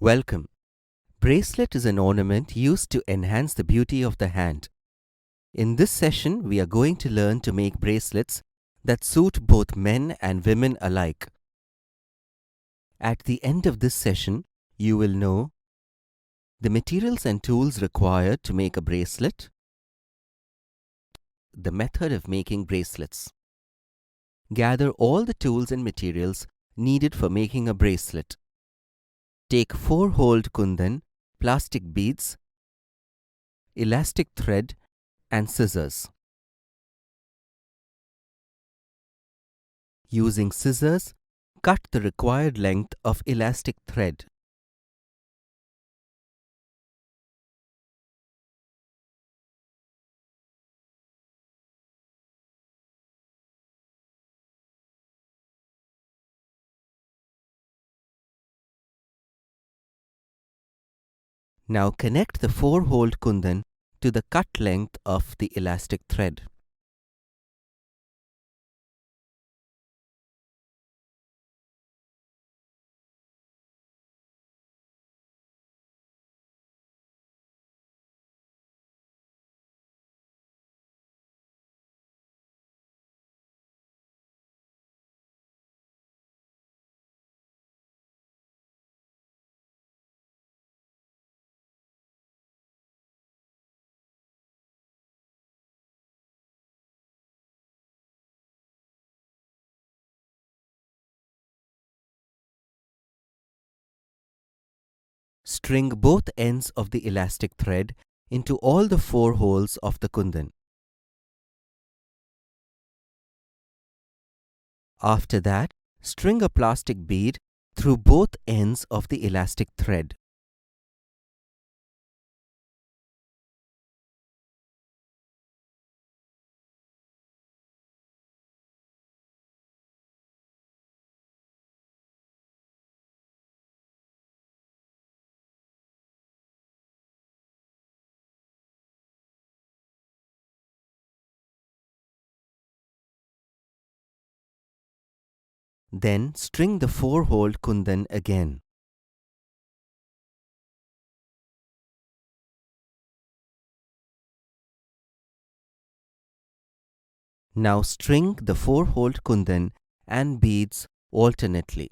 Welcome. Bracelet is an ornament used to enhance the beauty of the hand. In this session, we are going to learn to make bracelets that suit both men and women alike. At the end of this session, you will know the materials and tools required to make a bracelet, the method of making bracelets. Gather all the tools and materials needed for making a bracelet. Take 4-holed kundan, plastic beads, elastic thread, and scissors. Using scissors, cut the required length of elastic thread. Now connect the 4-holed kundan to the cut length of the elastic thread. String both ends of the elastic thread into all the 4 holes of the kundan. After that, string a plastic bead through both ends of the elastic thread. Then string the 4-holed kundan again. Now string the 4-holed kundan and beads alternately.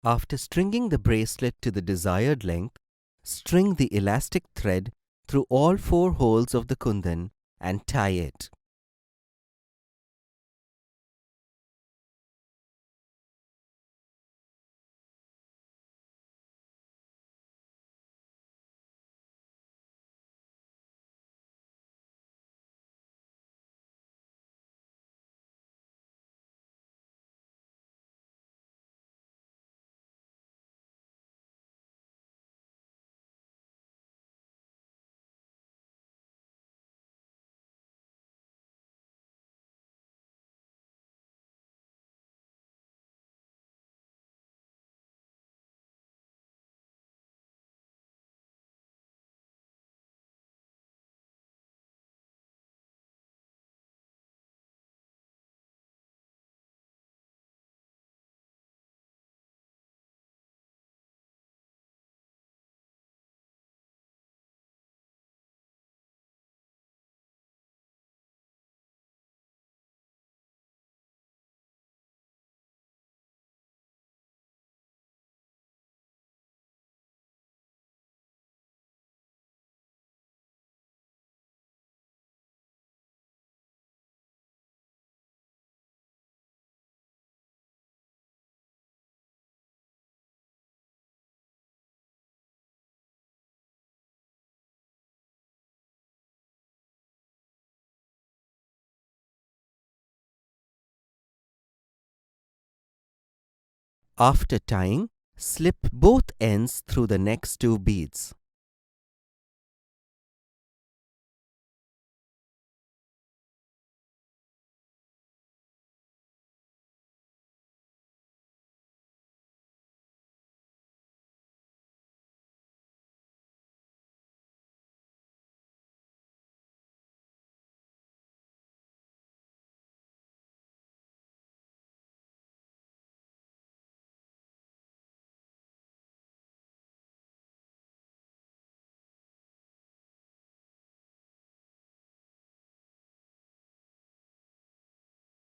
After stringing the bracelet to the desired length, string the elastic thread through all 4 holes of the kundan and tie it. After tying, slip both ends through the next two beads.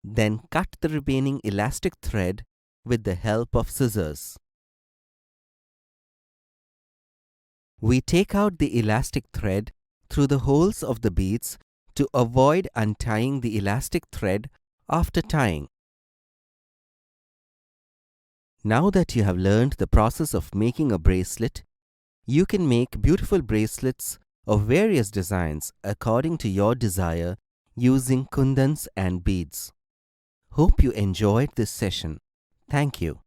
Then cut the remaining elastic thread with the help of scissors. We take out the elastic thread through the holes of the beads to avoid untying the elastic thread after tying. Now that you have learned the process of making a bracelet, you can make beautiful bracelets of various designs according to your desire using kundans and beads. Hope you enjoyed this session. Thank you.